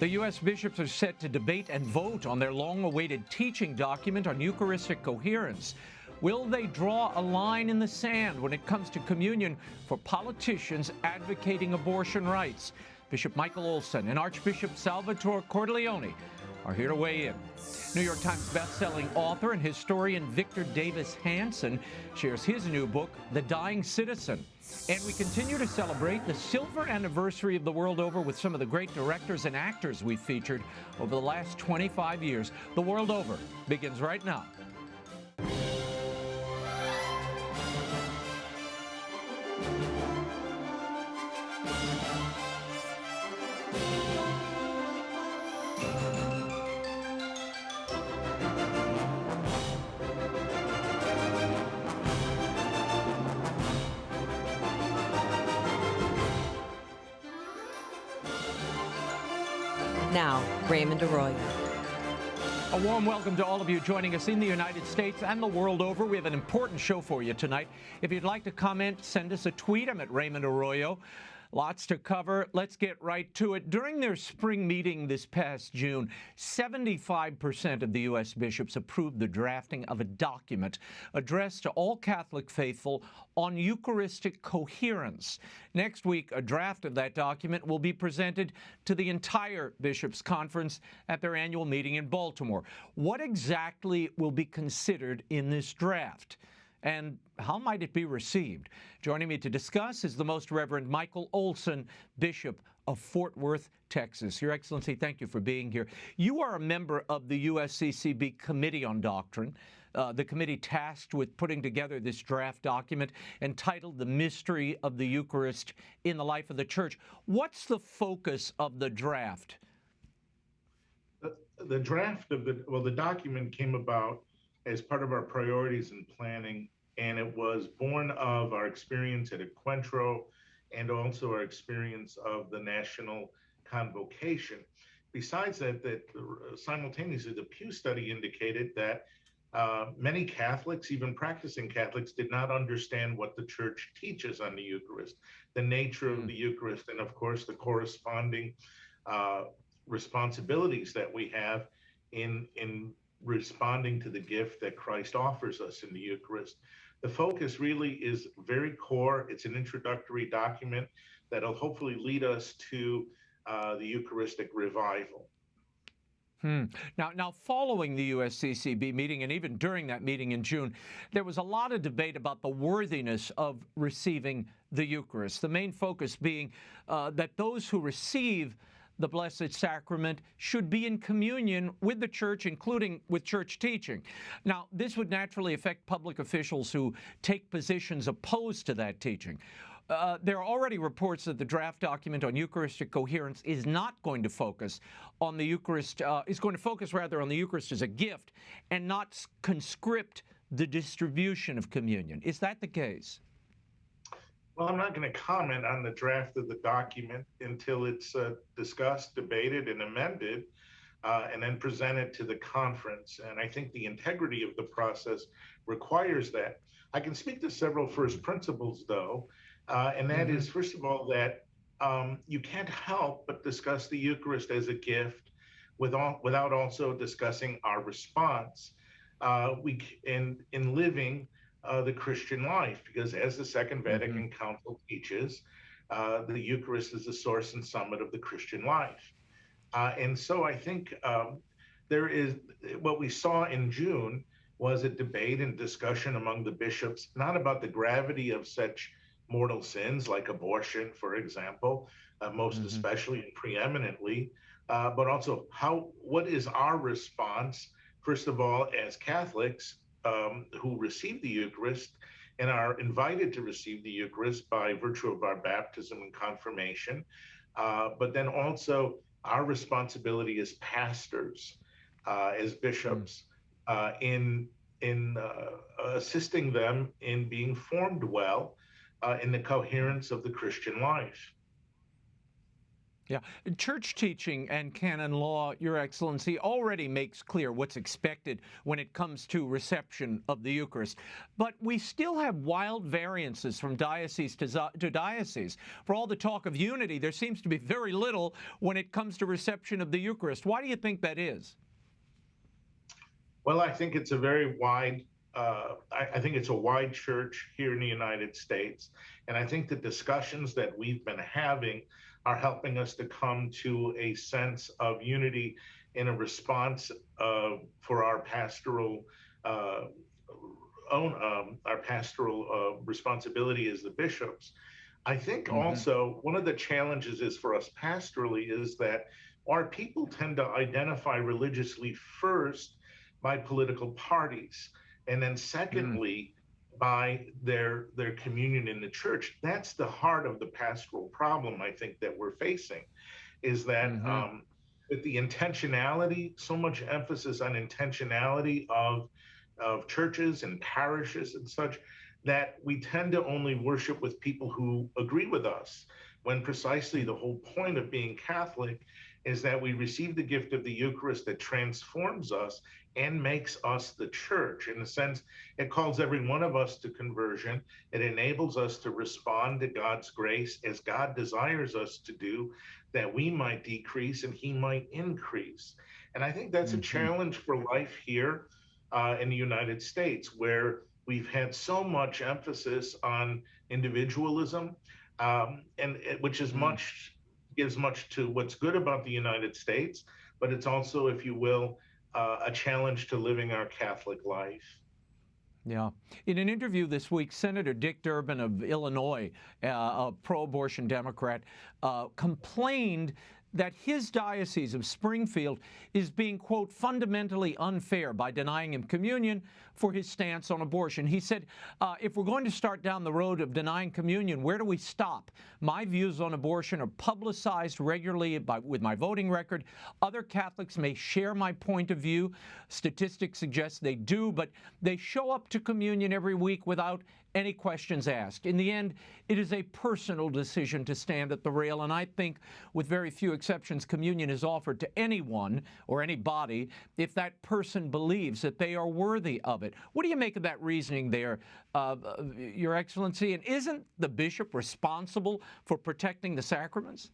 The U.S. bishops are set to debate and vote on their long-awaited teaching document on Eucharistic coherence. Will they draw a line in the sand when it comes to communion for politicians advocating abortion rights? Bishop Michael Olson and Archbishop Salvatore Cordileone are here to weigh in. New York Times bestselling author and historian Victor Davis Hanson shares his new book, The Dying Citizen. And we continue to celebrate the silver anniversary of the world over with some of the great directors and actors we've featured over the last 25 years. The World Over begins right now. Now, Raymond Arroyo. A warm welcome to all of you joining us in the United States and the world over. We have an important show for you tonight. If you'd like to comment, send us a tweet. I'm at Raymond Arroyo. Lots to cover. Let's get right to it. During their spring meeting this past June, 75% of the U.S. bishops approved the drafting of a document addressed to all Catholic faithful on Eucharistic coherence. Next week, a draft of that document will be presented to the entire Bishops' Conference at their annual meeting in Baltimore. What exactly will be considered in this draft? And how might it be received? Joining me to discuss is the Most Reverend Michael Olson, Bishop of Fort Worth, Texas. Your Excellency, thank you for being here. You are a member of the USCCB Committee on Doctrine, the committee tasked with putting together this draft document entitled The Mystery of the Eucharist in the Life of the Church. What's the focus of the draft? The draft of the document came about as part of our priorities and planning, and it was born of our experience at Encuentro and also our experience of the National Convocation. Besides that, simultaneously, the Pew study indicated that many Catholics, even practicing Catholics, did not understand what the Church teaches on the Eucharist, the nature of the Eucharist, and of course the corresponding responsibilities that we have in responding to the gift that Christ offers us in the Eucharist. The focus really is very core. It's an introductory document that'll hopefully lead us to the Eucharistic revival. Now, following the USCCB meeting, and even during that meeting in June, there was a lot of debate about the worthiness of receiving the Eucharist, the main focus being that those who receive the Blessed Sacrament should be in communion with the Church, including with Church teaching. Now, this would naturally affect public officials who take positions opposed to that teaching. There are already reports that the draft document on Eucharistic coherence is not going to focus on the Eucharist, is going to focus rather on the Eucharist as a gift and not conscript the distribution of communion. Is that the case? Well, I'm not going to comment on the draft of the document until it's discussed, debated, and amended, and then presented to the conference. And I think the integrity of the process requires that. I can speak to several first principles, though, and that is, first of all, that you can't help but discuss the Eucharist as a gift without also discussing our response in living the Christian life, because as the Second Vatican Council teaches, the Eucharist is the source and summit of the Christian life. And so I think there is, what we saw in June was a debate and discussion among the bishops, not about the gravity of such mortal sins like abortion, for example, most especially and preeminently, but also what is our response, first of all, as Catholics, who receive the Eucharist and are invited to receive the Eucharist by virtue of our baptism and confirmation, but then also our responsibility as pastors, as bishops, in assisting them in being formed well in the coherence of the Christian life. Yeah, church teaching and canon law, Your Excellency, already makes clear what's expected when it comes to reception of the Eucharist. But we still have wild variances from diocese to diocese. For all the talk of unity, there seems to be very little when it comes to reception of the Eucharist. Why do you think that is? Well, I think it's a very wide, I think it's a wide church here in the United States. And I think the discussions that we've been having are helping us to come to a sense of unity in a response for our pastoral responsibility as the bishops. I think also one of the challenges is for us pastorally is that our people tend to identify religiously first by political parties, and then secondly, by their communion in the church. That's the heart of the pastoral problem, I think, that we're facing, is that with the intentionality, so much emphasis on intentionality of churches and parishes and such, that we tend to only worship with people who agree with us, when precisely the whole point of being Catholic is that we receive the gift of the Eucharist that transforms us and makes us the church. In a sense, it calls every one of us to conversion. It enables us to respond to God's grace as God desires us to do, that we might decrease and he might increase. And I think that's a challenge for life here in the United States, where we've had so much emphasis on individualism, which is gives much to what's good about the United States, but it's also, if you will, a challenge to living our Catholic life. Yeah. In an interview this week, Senator Dick Durbin of Illinois, a pro-abortion Democrat, complained that his diocese of Springfield is being, quote, fundamentally unfair by denying him communion for his stance on abortion. He said, if we're going to start down the road of denying communion, where do we stop? My views on abortion are publicized regularly with my voting record. Other Catholics may share my point of view. Statistics suggest they do, but they show up to communion every week without any questions asked. In the end, it is a personal decision to stand at the rail, and I think, with very few exceptions, communion is offered to anyone or anybody if that person believes that they are worthy of it. What do you make of that reasoning there, Your Excellency? And isn't the bishop responsible for protecting the sacraments?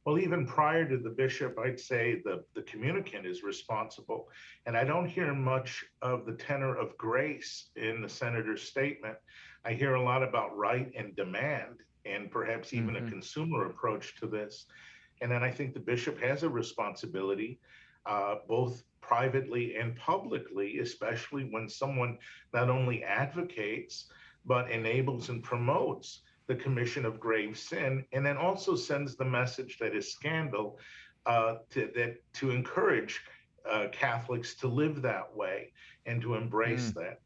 Well, even prior to the bishop, I'd say the communicant is responsible. And I don't hear much of the tenor of grace in the senator's statement. I hear a lot about right and demand, and perhaps even a consumer approach to this. And then I think the bishop has a responsibility, both privately and publicly, especially when someone not only advocates, but enables and promotes the commission of grave sin, and then also sends the message that is scandal to encourage Catholics to live that way and to embrace that.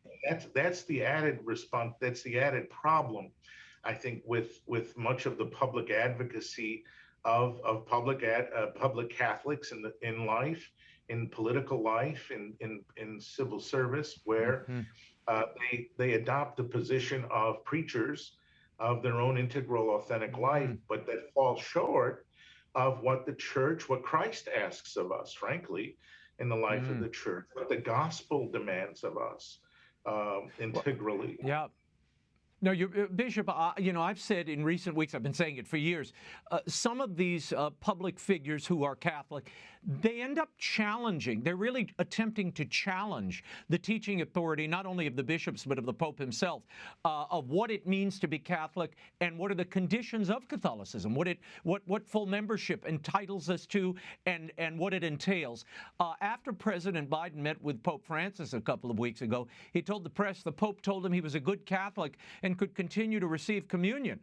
That's the added response. That's the added problem, I think, with much of the public advocacy of public Catholics in life, in political life, in civil service, where they adopt the position of preachers of their own integral, authentic life, but that falls short of what the church, what Christ asks of us, frankly, in the life of the church, what the gospel demands of us integrally. Yeah. No, Bishop, I've said in recent weeks, I've been saying it for years, some of these public figures who are Catholic, they end up challenging, they're really attempting to challenge the teaching authority, not only of the bishops, but of the Pope himself, of what it means to be Catholic and what are the conditions of Catholicism, what full membership entitles us to and what it entails. After President Biden met with Pope Francis a couple of weeks ago, he told the press the Pope told him he was a good Catholic and could continue to receive communion.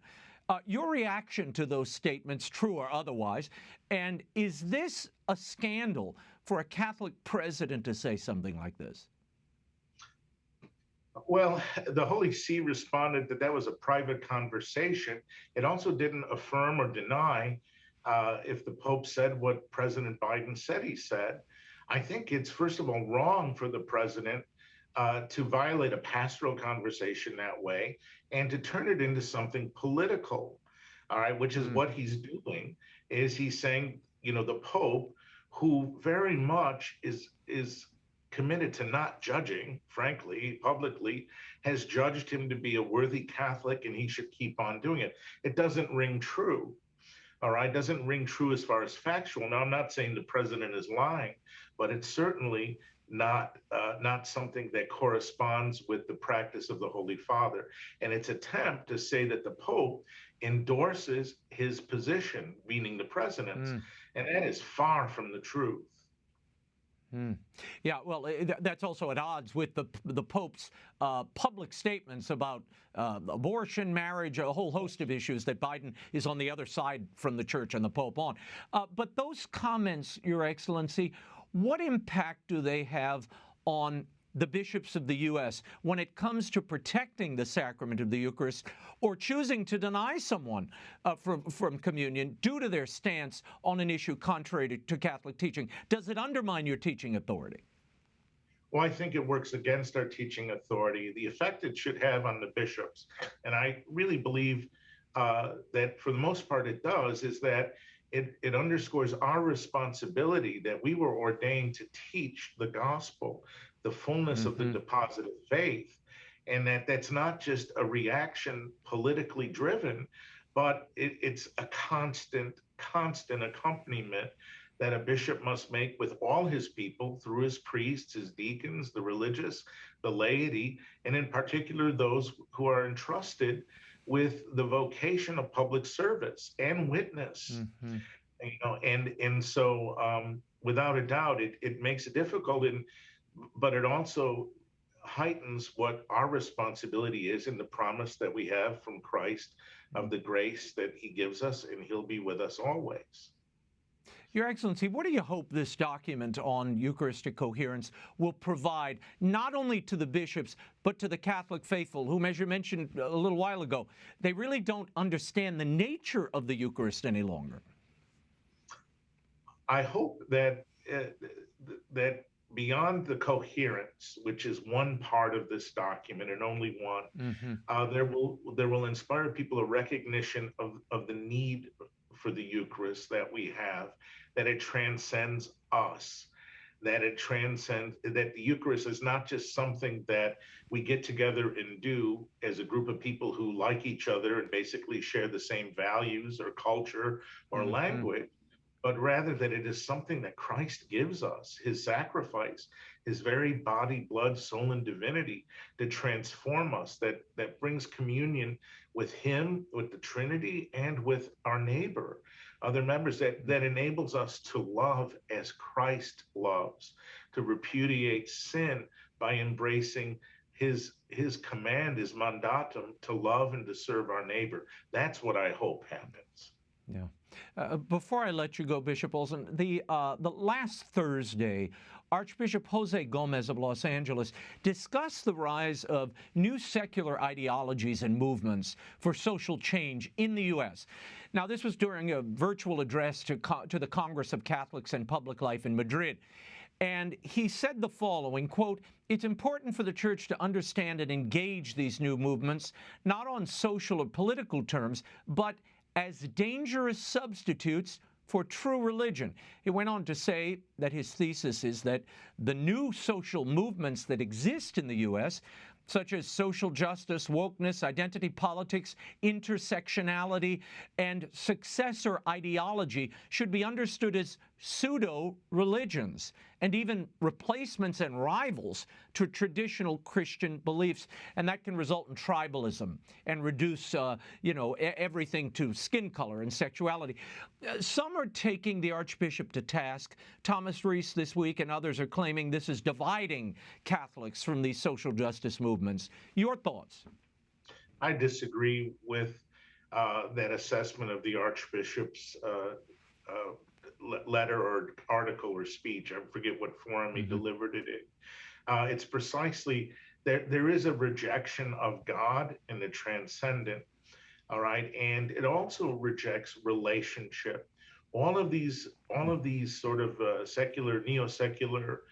Your reaction to those statements, true or otherwise, and is this a scandal for a Catholic president to say something like this? Well, the Holy See responded that was a private conversation. It also didn't affirm or deny if the Pope said what President Biden said he said. I think it's, first of all, wrong for the president to violate a pastoral conversation that way and to turn it into something political, all right, which is what he's doing, is he's saying, the Pope, who very much is committed to not judging, frankly, publicly, has judged him to be a worthy Catholic and he should keep on doing it. It doesn't ring true. All right, doesn't ring true as far as factual. Now, I'm not saying the president is lying, but it's certainly not something that corresponds with the practice of the Holy Father. And its attempt to say that the Pope endorses his position, meaning the president's, and that is far from the truth. Yeah, well, that's also at odds with the Pope's public statements about abortion, marriage, a whole host of issues that Biden is on the other side from the Church and the Pope on. But those comments, Your Excellency, what impact do they have on the bishops of the U.S. when it comes to protecting the sacrament of the Eucharist or choosing to deny someone from communion due to their stance on an issue contrary to Catholic teaching? Does it undermine your teaching authority? Well, I think it works against our teaching authority. The effect it should have on the bishops, and I really believe that for the most part it does, is that it underscores our responsibility that we were ordained to teach the gospel, the fullness of the deposit of faith, and that's not just a reaction politically driven, but it's a constant accompaniment that a bishop must make with all his people through his priests, his deacons, the religious, the laity, and in particular those who are entrusted with the vocation of public service and witness. And so without a doubt, it makes it difficult, but it also heightens what our responsibility is in the promise that we have from Christ of the grace that he gives us, and he'll be with us always. Your Excellency, what do you hope this document on Eucharistic coherence will provide, not only to the bishops, but to the Catholic faithful, whom, as you mentioned a little while ago, they really don't understand the nature of the Eucharist any longer? I hope that that beyond the coherence, which is one part of this document and only one, there will inspire people a recognition of the need for the Eucharist that we have, that it transcends us, that the Eucharist is not just something that we get together and do as a group of people who like each other and basically share the same values or culture or language, but rather that it is something that Christ gives us, his sacrifice, his very body, blood, soul, and divinity to transform us, that brings communion with him, with the Trinity, and with our neighbor, other members, that enables us to love as Christ loves, to repudiate sin by embracing his command, his mandatum, to love and to serve our neighbor. That's what I hope happens. Yeah. Before I let you go, Bishop Olson, the last Thursday, Archbishop Jose Gomez of Los Angeles discussed the rise of new secular ideologies and movements for social change in the U.S. Now, this was during a virtual address to the Congress of Catholics and Public Life in Madrid. And he said the following, quote, "It's important for the Church to understand and engage these new movements, not on social or political terms, but as dangerous substitutes for true religion." He went on to say that his thesis is that the new social movements that exist in the U.S., such as social justice, wokeness, identity politics, intersectionality, and successor ideology, should be understood as pseudo-religions and even replacements and rivals to traditional Christian beliefs. And that can result in tribalism and reduce, everything to skin color and sexuality. Some are taking the Archbishop to task. Thomas Reese this week and others are claiming this is dividing Catholics from these social justice movements. Your thoughts? I disagree with that assessment of the Archbishop's letter or article or speech. I forget what forum he delivered it in. It's precisely, there is a rejection of God and the transcendent, all right? And it also rejects relationship. All of these sort of secular, neo-secular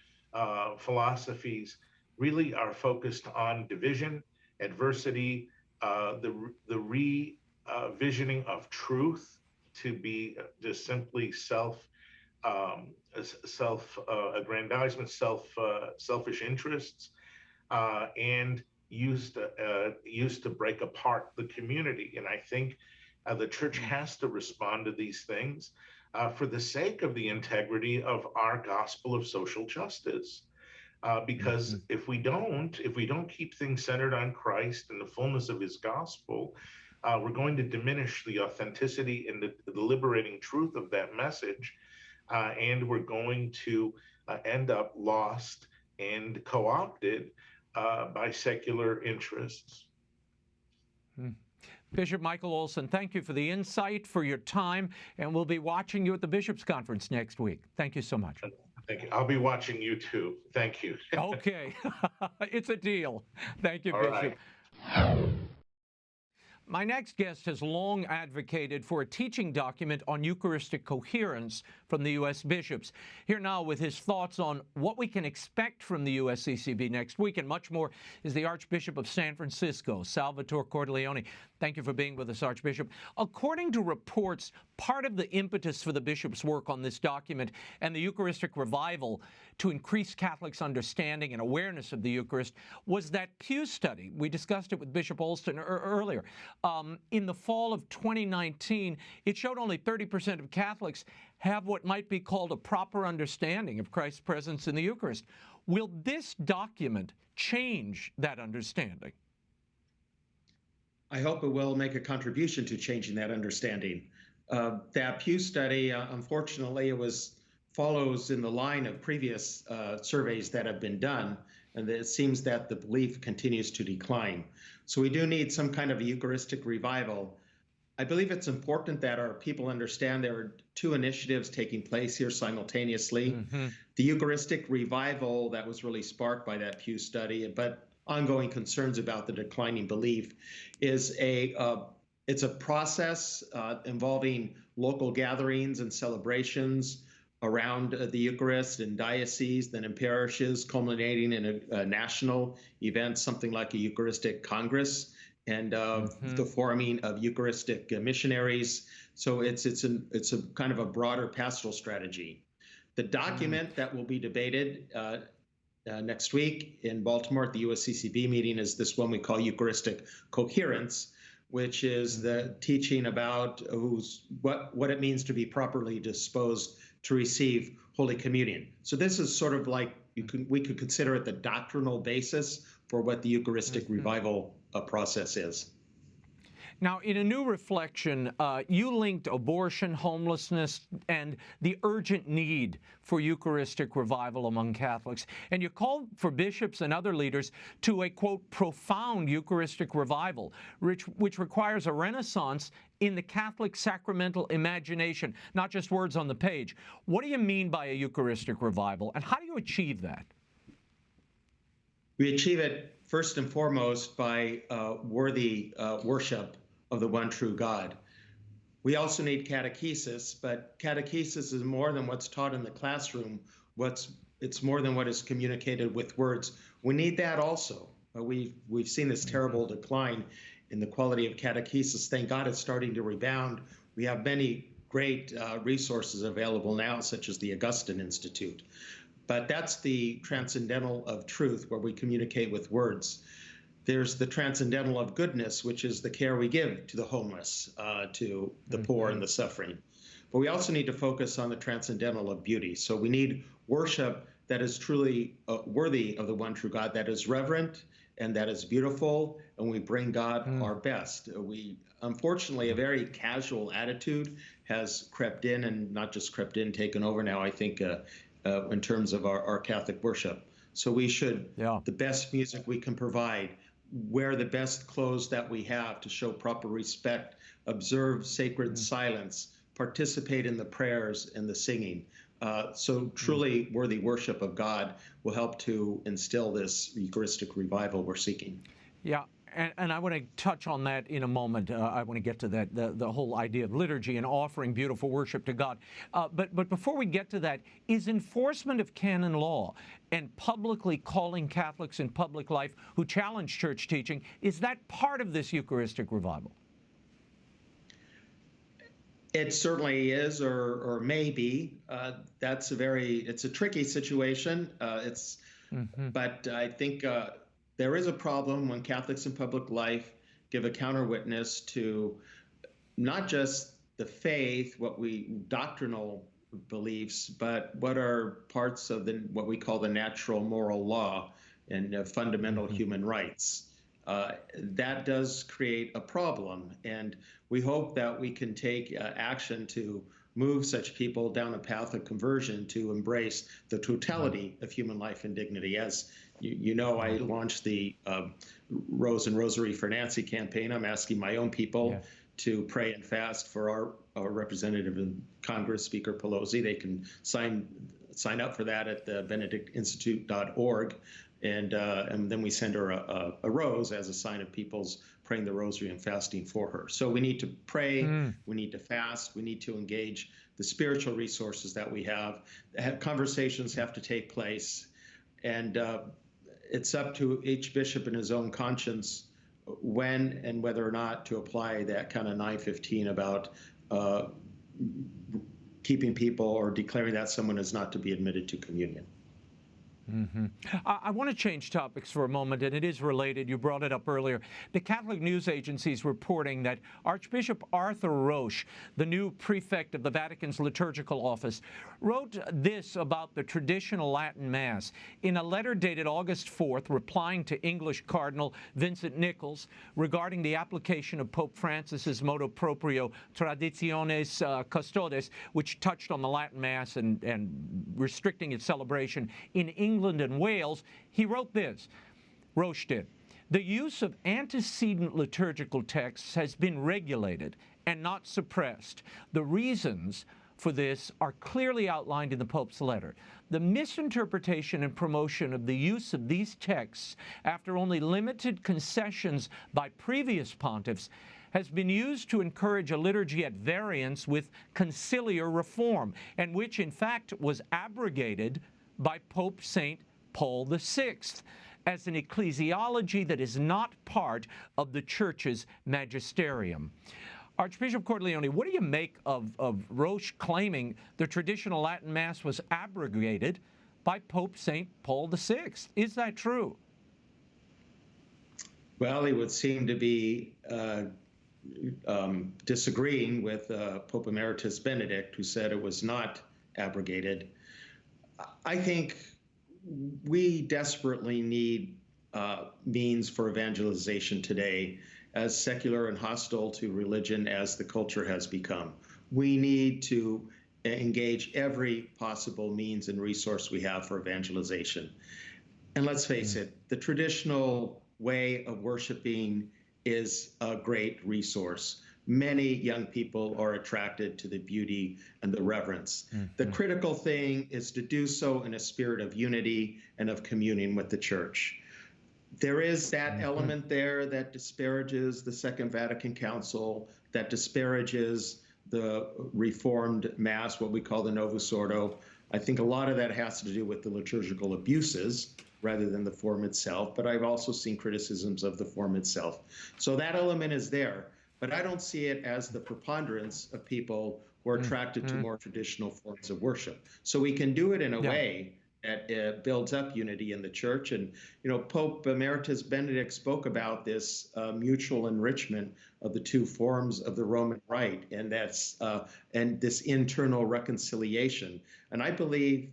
philosophies really are focused on division, adversity, the revisioning of truth, to be just simply self-aggrandizement, selfish interests, and used to break apart the community. And I think the church has to respond to these things for the sake of the integrity of our gospel of social justice. Because if we don't keep things centered on Christ and the fullness of his gospel, we're going to diminish the authenticity and the liberating truth of that message. And we're going to end up lost and co-opted by secular interests. Bishop Michael Olson, thank you for the insight, for your time, and we'll be watching you at the Bishops' Conference next week. Thank you so much. Thank you. I'll be watching you too. Thank you. Okay. It's a deal. Thank you, All Bishop. right. My next guest has long advocated for a teaching document on Eucharistic coherence from the U.S. bishops. Here now with his thoughts on what we can expect from the USCCB next week and much more is the Archbishop of San Francisco, Salvatore Cordileone. Thank you for being with us, Archbishop. According to reports, part of the impetus for the bishop's work on this document and the Eucharistic revival to increase Catholics' understanding and awareness of the Eucharist was that Pew study. We discussed it with Bishop Olson earlier. In the fall of 2019, it showed only 30% of Catholics have what might be called a proper understanding of Christ's presence in the Eucharist. Will this document change that understanding? I hope it will make a contribution to changing that understanding. That Pew study, unfortunately, follows in the line of previous surveys that have been done, and it seems that the belief continues to decline. So we do need some kind of a Eucharistic revival. I believe it's important that our people understand there are two initiatives taking place here simultaneously. The Eucharistic revival that was really sparked by that Pew study, but ongoing concerns about the declining belief, is it's a process involving local gatherings and celebrations around the Eucharist in dioceses, then in parishes, culminating in a national event, something like a Eucharistic Congress, and the forming of Eucharistic missionaries. So it's a kind of a broader pastoral strategy. The document that will be debated next week in Baltimore at the USCCB meeting is this one we call Eucharistic Coherence, which is the teaching about what it means to be properly disposed to receive Holy Communion. So this is sort of like we could consider it the doctrinal basis for what the Eucharistic revival process is. Now, in a new reflection, you linked abortion, homelessness, and the urgent need for Eucharistic revival among Catholics. And you called for bishops and other leaders to a, quote, profound Eucharistic revival, which requires a renaissance in the Catholic sacramental imagination, not just words on the page. What do you mean by a Eucharistic revival, and how do you achieve that? We achieve it first and foremost by worthy worship of the one true God. We also need catechesis, but catechesis is more than what's taught in the classroom. It's more than what is communicated with words. We need that also. We've seen this terrible decline in the quality of catechesis. Thank God it's starting to rebound. We have many great resources available now, such as the Augustine Institute. But that's the transcendental of truth, where we communicate with words. There's the transcendental of goodness, which is the care we give to the homeless, to the poor and the suffering. But we also need to focus on the transcendental of beauty. So we need worship that is truly worthy of the one true God, that is reverent and that is beautiful, and we bring God our best. Unfortunately, a very casual attitude has crept in, and not just crept in, taken over now, I think, in terms of our Catholic worship. So we should, the best music we can provide, wear the best clothes that we have to show proper respect, observe sacred silence, participate in the prayers and the singing. So truly worthy worship of God will help to instill this Eucharistic revival we're seeking. Yeah. And I want to touch on that in a moment. I want to get to that, the whole idea of liturgy and offering beautiful worship to God. But before we get to that, is enforcement of canon law and publicly calling Catholics in public life who challenge church teaching, is that part of this Eucharistic revival? It certainly is, or may be. It's a tricky situation. But I think there is a problem when Catholics in public life give a counter witness to not just the faith, doctrinal beliefs, but what are parts of what we call the natural moral law and fundamental human rights. That does create a problem, and we hope that we can take action to move such people down a path of conversion to embrace the totality of human life and dignity. As you know, I launched the Rose and Rosary for Nancy campaign. I'm asking my own people to pray and fast for our representative in Congress, Speaker Pelosi. They can sign up for that at the benedictinstitute.org. And then we send her a rose as a sign of people's praying the rosary and fasting for her. So we need to pray, we need to fast, we need to engage the spiritual resources that we have. Conversations have to take place, and it's up to each bishop in his own conscience when and whether or not to apply that kind of 915 about keeping people or declaring that someone is not to be admitted to communion. I want to change topics for a moment, and it is related. You brought it up earlier. The Catholic news agency is reporting that Archbishop Arthur Roche, the new prefect of the Vatican's liturgical office, wrote this about the traditional Latin Mass in a letter dated August 4th, replying to English Cardinal Vincent Nichols regarding the application of Pope Francis's motu proprio Traditionis Custodes, which touched on the Latin Mass and restricting its celebration in England and Wales. He wrote this, Roche did: "The use of antecedent liturgical texts has been regulated and not suppressed. The reasons for this are clearly outlined in the Pope's letter. The misinterpretation and promotion of the use of these texts after only limited concessions by previous pontiffs has been used to encourage a liturgy at variance with conciliar reform, and which in fact was abrogated by Pope St. Paul VI as an ecclesiology that is not part of the Church's magisterium." Archbishop Cordileone, what do you make of Roche claiming the traditional Latin Mass was abrogated by Pope St. Paul VI? Is that true? Well, he would seem to be disagreeing with Pope Emeritus Benedict, who said it was not abrogated. I think we desperately need means for evangelization today, as secular and hostile to religion as the culture has become. We need to engage every possible means and resource we have for evangelization. And let's face it, the traditional way of worshiping is a great resource. Many young people are attracted to the beauty and the reverence. The critical thing is to do so in a spirit of unity and of communion with the Church. There is that element there that disparages the Second Vatican Council, that disparages the Reformed Mass, what we call the Novus Ordo. I think a lot of that has to do with the liturgical abuses rather than the form itself, but I've also seen criticisms of the form itself. So that element is there. But I don't see it as the preponderance of people who are attracted to more traditional forms of worship. So we can do it in a way that builds up unity in the Church. And, you know, Pope Emeritus Benedict spoke about this mutual enrichment of the two forms of the Roman Rite, and that's and this internal reconciliation. And I believe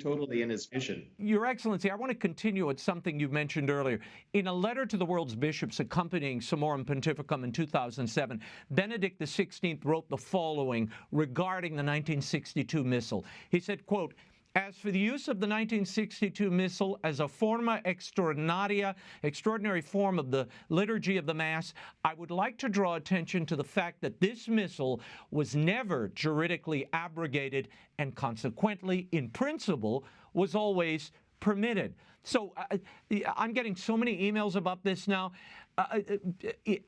totally in his vision. Your Excellency, I want to continue at something you mentioned earlier. In a letter to the world's bishops accompanying Summorum Pontificum in 2007, Benedict XVI wrote the following regarding the 1962 Missal. He said, quote, "As for the use of the 1962 Missal as a forma extraordinaria, extraordinary form of the liturgy of the Mass, I would like to draw attention to the fact that this Missal was never juridically abrogated and consequently, in principle, was always permitted." So I'm getting so many emails about this now.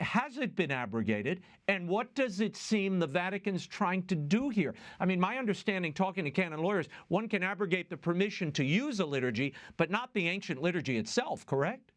Has it been abrogated? And what does it seem the Vatican's trying to do here? I mean, my understanding, talking to canon lawyers, one can abrogate the permission to use a liturgy, but not the ancient liturgy itself, correct?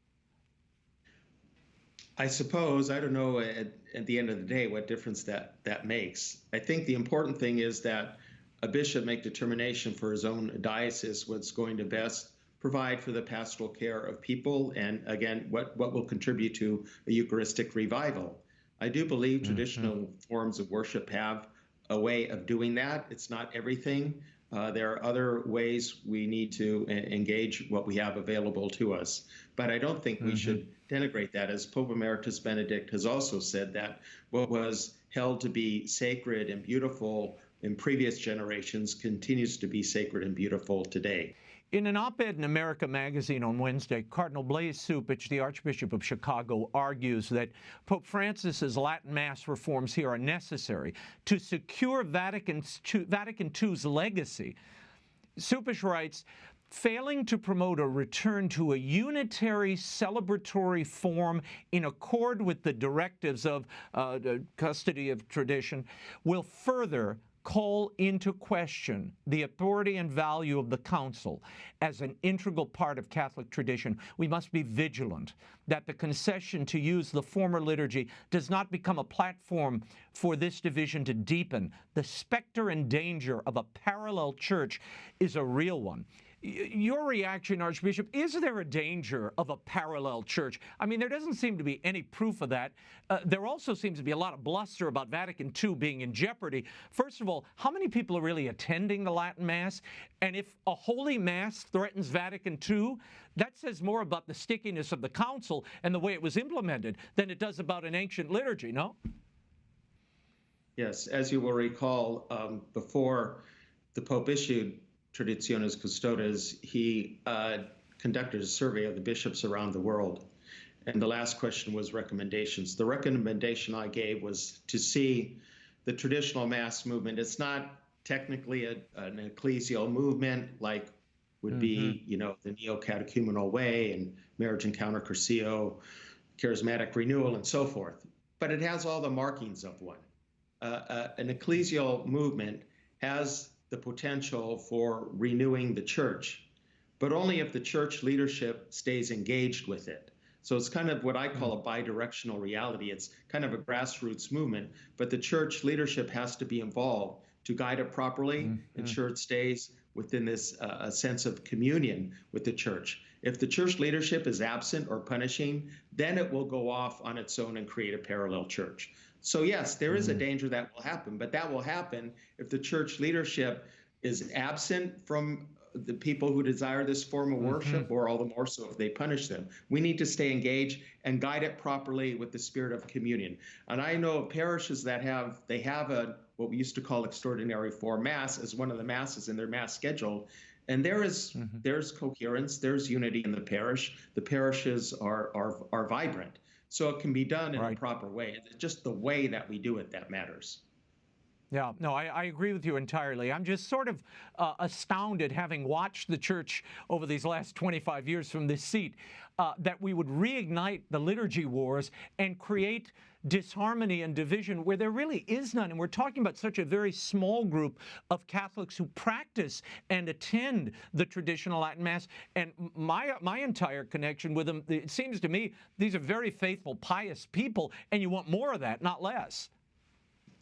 I suppose, I don't know at the end of the day what difference that makes. I think the important thing is that a bishop make determination for his own diocese what's going to best provide for the pastoral care of people, and again, what will contribute to a Eucharistic revival. I do believe traditional forms of worship have a way of doing that. It's not everything. There are other ways we need to engage what we have available to us. But I don't think we should denigrate that. As Pope Emeritus Benedict has also said, that what was held to be sacred and beautiful in previous generations continues to be sacred and beautiful today. In an op-ed in America magazine on Wednesday, Cardinal Blaise Cupich, the Archbishop of Chicago, argues that Pope Francis's Latin Mass reforms here are necessary to secure Vatican II's legacy. Cupich writes, failing to promote a return to a unitary celebratory form in accord with the directives of the custody of tradition will further call into question the authority and value of the Council as an integral part of Catholic tradition. We must be vigilant that the concession to use the former liturgy does not become a platform for this division to deepen. The specter and danger of a parallel church is a real one. Your reaction, Archbishop, is there a danger of a parallel church? I mean, there doesn't seem to be any proof of that. There also seems to be a lot of bluster about Vatican II being in jeopardy. First of all, how many people are really attending the Latin Mass? And if a Holy Mass threatens Vatican II, that says more about the stickiness of the Council and the way it was implemented than it does about an ancient liturgy, no? Yes, as you will recall, before the Pope issued Traditionis Custodes, he conducted a survey of the bishops around the world. And the last question was recommendations. The recommendation I gave was to see the traditional Mass movement. It's not technically an ecclesial movement like would be, the neo-catechumenal way and marriage encounter Curcio, charismatic renewal, and so forth. But it has all the markings of one. An ecclesial movement has the potential for renewing the church, but only if the church leadership stays engaged with it. So it's kind of what I call a bidirectional reality. It's kind of a grassroots movement, but the church leadership has to be involved to guide it properly, ensure it stays within this sense of communion with the church. If the church leadership is absent or punishing, then it will go off on its own and create a parallel church. So yes, there is a danger that will happen, but that will happen if the church leadership is absent from the people who desire this form of worship, or all the more so if they punish them. We need to stay engaged and guide it properly with the spirit of communion. And I know of parishes that have what we used to call extraordinary form Mass as one of the Masses in their Mass schedule. And there's coherence, there's unity in the parish. The parishes are vibrant. So it can be done in a proper way. It's just the way that we do it that matters. Yeah, no, I agree with you entirely. I'm just sort of astounded, having watched the church over these last 25 years from this seat, that we would reignite the liturgy wars and create disharmony and division where there really is none. And we're talking about such a very small group of Catholics who practice and attend the traditional Latin Mass. And my entire connection with them, it seems to me, these are very faithful, pious people, and you want more of that, not less.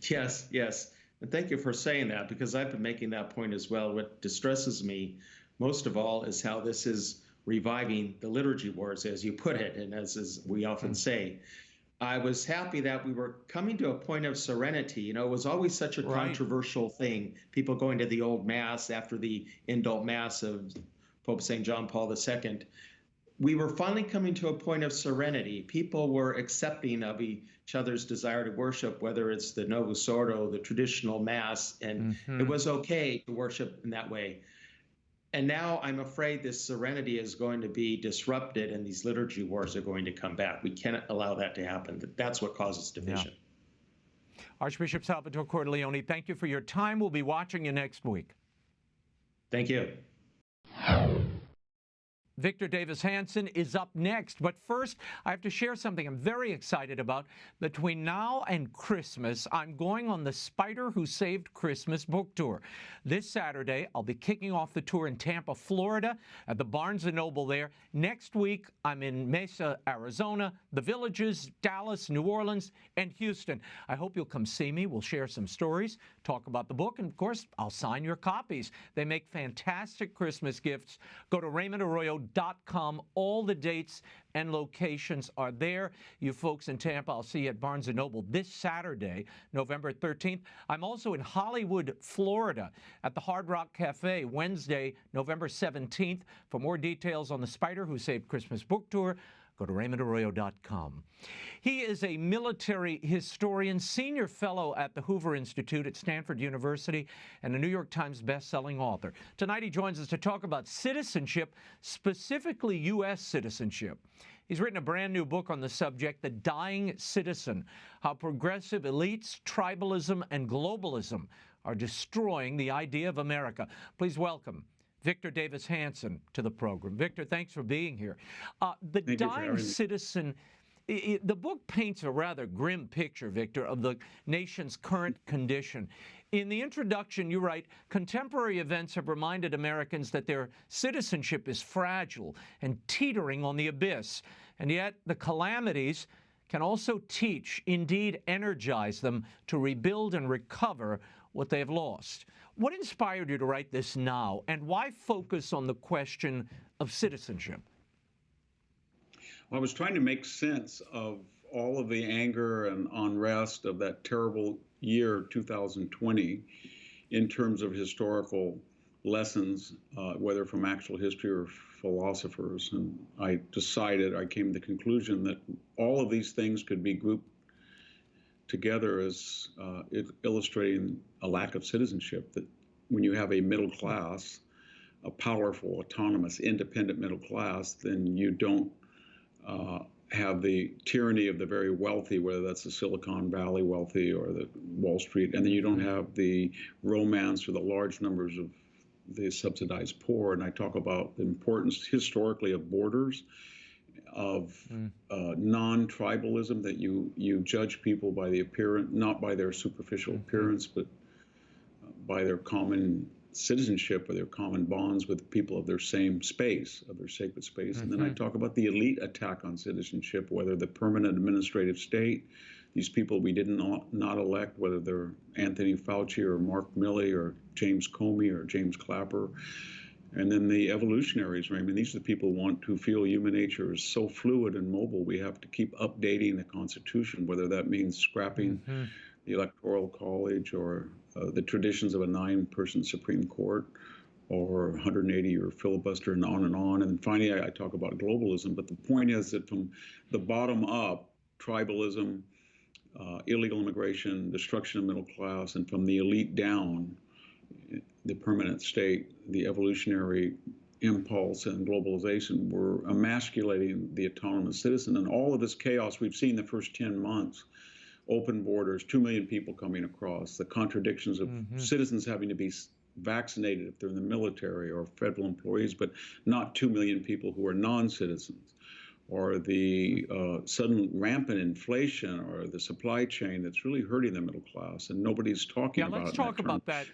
Yes, yes. And thank you for saying that, because I've been making that point as well. What distresses me most of all is how this is reviving the liturgy wars, as you put it, and as we often say. I was happy that we were coming to a point of serenity. It was always such a controversial thing, people going to the old Mass after the indult Mass of Pope St. John Paul II. We were finally coming to a point of serenity. People were accepting of each other's desire to worship, whether it's the Novus Ordo, the traditional Mass, and it was okay to worship in that way. And now I'm afraid this serenity is going to be disrupted and these liturgy wars are going to come back. We cannot allow that to happen. That's what causes division. Yeah. Archbishop Salvatore Cordileone, thank you for your time. We'll be watching you next week. Thank you. Victor Davis Hanson is up next. But first, I have to share something I'm very excited about. Between now and Christmas, I'm going on the Spider Who Saved Christmas book tour. This Saturday, I'll be kicking off the tour in Tampa, Florida, at the Barnes & Noble there. Next week, I'm in Mesa, Arizona, the Villages, Dallas, New Orleans, and Houston. I hope you'll come see me. We'll share some stories, talk about the book, and of course, I'll sign your copies. They make fantastic Christmas gifts. Go to RaymondArroyo.com. All the dates and locations are there. You folks in Tampa, I'll see you at Barnes & Noble this Saturday, November 13th. I'm also in Hollywood, Florida, at the Hard Rock Cafe, Wednesday, November 17th. For more details on the Spider Who Saved Christmas book tour, go to RaymondArroyo.com. He is a military historian, senior fellow at the Hoover Institute at Stanford University, and a New York Times best-selling author. Tonight he joins us to talk about citizenship, specifically U.S. citizenship. He's written a brand new book on the subject, The Dying Citizen, How Progressive Elites, Tribalism, and Globalism are Destroying the Idea of America. Please welcome Victor Davis Hanson to the program. Victor, thanks for being here. The Dying Citizen, the book paints a rather grim picture, Victor, of the nation's current condition. In the introduction, you write, contemporary events have reminded Americans that their citizenship is fragile and teetering on the abyss. And yet the calamities can also teach, indeed energize them to rebuild and recover what they have lost. What inspired you to write this now, and why focus on the question of citizenship? Well, I was trying to make sense of all of the anger and unrest of that terrible year, 2020, in terms of historical lessons, whether from actual history or philosophers. And I came to the conclusion that all of these things could be grouped together as illustrating a lack of citizenship, that when you have a middle class, a powerful, autonomous, independent middle class, then you don't have the tyranny of the very wealthy, whether that's the Silicon Valley wealthy or the Wall Street, and then you don't have the romance or the large numbers of the subsidized poor. And I talk about the importance historically of borders, of non-tribalism, that you judge people by the appearance, not by their superficial appearance, but by their common citizenship or their common bonds with people of their same space, of their sacred space. And then I talk about the elite attack on citizenship, whether the permanent administrative state, these people we did not elect, whether they're Anthony Fauci or Mark Milley or James Comey or James Clapper. And then the evolutionaries, Raymond, these are the people who feel human nature is so fluid and mobile, we have to keep updating the Constitution, whether that means scrapping the Electoral College or the traditions of a 9-person Supreme Court or 180-year filibuster and on and on. And finally, I talk about globalism. But the point is that from the bottom up, tribalism, illegal immigration, destruction of middle class, and from the elite down, the permanent state, the evolutionary impulse and globalization were emasculating the autonomous citizen. And all of this chaos we've seen the first 10 months, open borders, 2 million people coming across, the contradictions of citizens having to be vaccinated if they're in the military or federal employees, but not 2 million people who are non-citizens, or the sudden rampant inflation or the supply chain that's really hurting the middle class, and nobody's talking about it. Yeah, let's talk about that.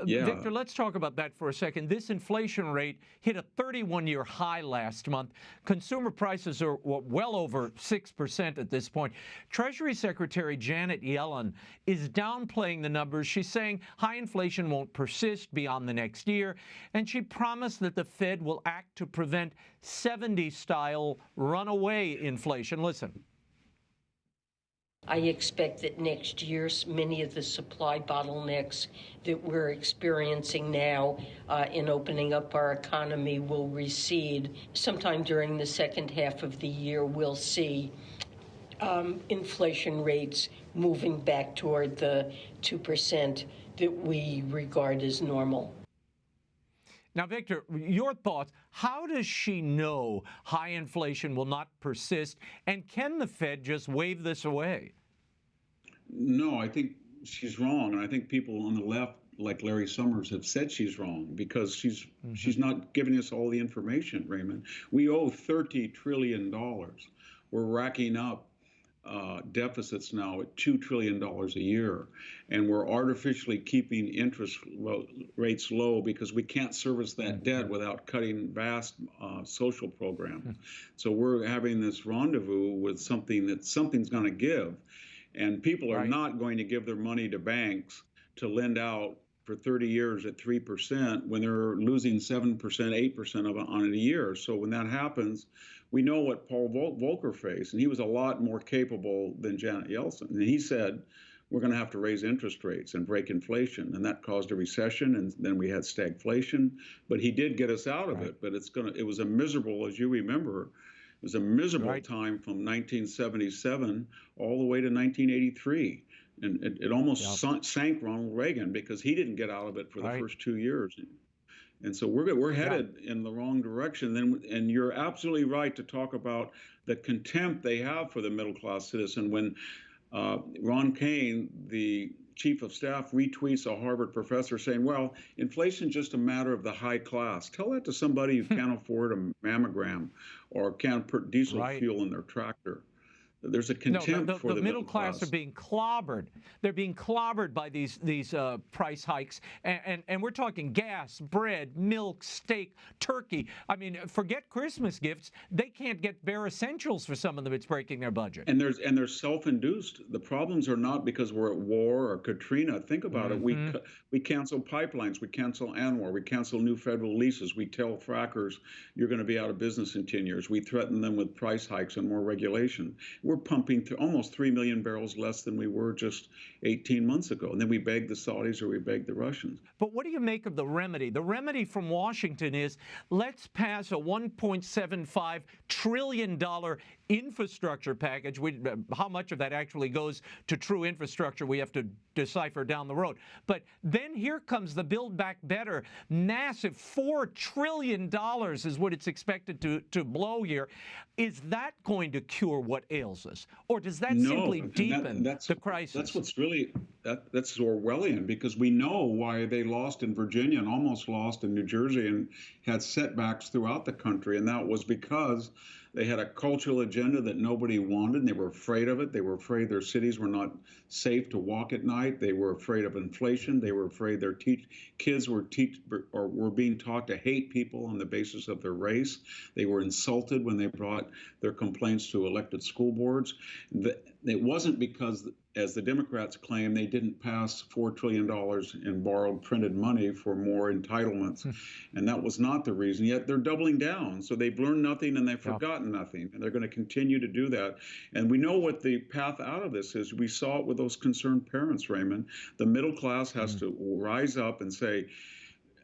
Victor, let's talk about that for a second. This inflation rate hit a 31-year high last month. Consumer prices are well over 6% at this point. Treasury Secretary Janet Yellen is downplaying the numbers. She's saying high inflation won't persist beyond the next year, and she promised that the Fed will act to prevent 70s-style runaway inflation. Listen. I expect that next year, many of the supply bottlenecks that we're experiencing now in opening up our economy will recede. Sometime during the second half of the year, we'll see inflation rates moving back toward the 2% that we regard as normal. Now, Victor, your thoughts. How does she know high inflation will not persist? And can the Fed just wave this away? No, I think she's wrong. And I think people on the left like Larry Summers, have said she's wrong because she's not giving us all the information, Raymond. We owe $30 trillion. We're racking up deficits now at $2 trillion a year, and we're artificially keeping interest rates low because we can't service that debt without cutting vast social programs. So we're having this rendezvous with something's going to give, and people are not going to give their money to banks to lend out for 30 years at 3% when they're losing 7%, 8% of it on it a year. So when that happens, we know what Paul Volcker faced, and he was a lot more capable than Janet Yellen. And he said, we're going to have to raise interest rates and break inflation. And that caused a recession, and then we had stagflation. But he did get us out of it. But it was a miserable, as you remember, it was a miserable time from 1977 all the way to 1983. And it almost sank Ronald Reagan because he didn't get out of it for the first 2 years. And so we're headed in the wrong direction. And you're absolutely right to talk about the contempt they have for the middle-class citizen. When Ron Kane, the chief of staff, retweets a Harvard professor saying, well, inflation's just a matter of the high class. Tell that to somebody who can't afford a mammogram or can't put diesel fuel in their tractor. There's a contempt for the middle class are being clobbered. They're being clobbered by these price hikes, and we're talking gas, bread, milk, steak, turkey. I mean, forget Christmas gifts. They can't get bare essentials for some of them. It's breaking their budget. And they're self-induced. The problems are not because we're at war or Katrina. Think about it. We cancel pipelines. We cancel ANWR. We cancel new federal leases. We tell frackers you're going to be out of business in 10 years. We threaten them with price hikes and more regulation. We're pumping through almost 3 million barrels less than we were just 18 months ago. And then we beg the Saudis or we beg the Russians. But what do you make of the remedy? The remedy from Washington is let's pass a $1.75 trillion infrastructure package. How much of that actually goes to true infrastructure we have to decipher down the road. But then here comes the Build Back Better. Massive $4 trillion is what it's expected to blow here. Is that going to cure what ails us? Or does that simply deepen the crisis? That's what's really, that's Orwellian, because we know why they lost in Virginia and almost lost in New Jersey and had setbacks throughout the country. And that was because they had a cultural agenda that nobody wanted, and they were afraid of it. They were afraid their cities were not safe to walk at night. They were afraid of inflation. They were afraid their kids were being taught to hate people on the basis of their race. They were insulted when they brought their complaints to elected school boards. It wasn't because, as the Democrats claim, they didn't pass $4 trillion in borrowed printed money for more entitlements. And that was not the reason. Yet they're doubling down. So they've learned nothing and they've forgotten nothing. And they're going to continue to do that. And we know what the path out of this is. We saw it with those concerned parents, Raymond. The middle class has to rise up and say,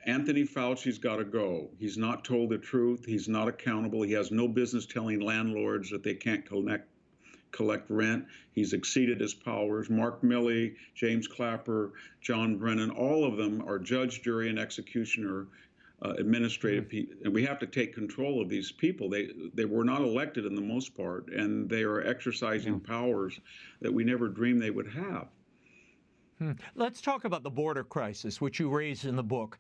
Anthony Fauci's got to go. He's not told the truth. He's not accountable. He has no business telling landlords that they can't collect rent. He's exceeded his powers. Mark Milley, James Clapper, John Brennan, all of them are judge, jury, and executioner, administrative people. And we have to take control of these people. They were not elected in the most part, and they are exercising powers that we never dreamed they would have. Let's talk about the border crisis, which you raise in the book.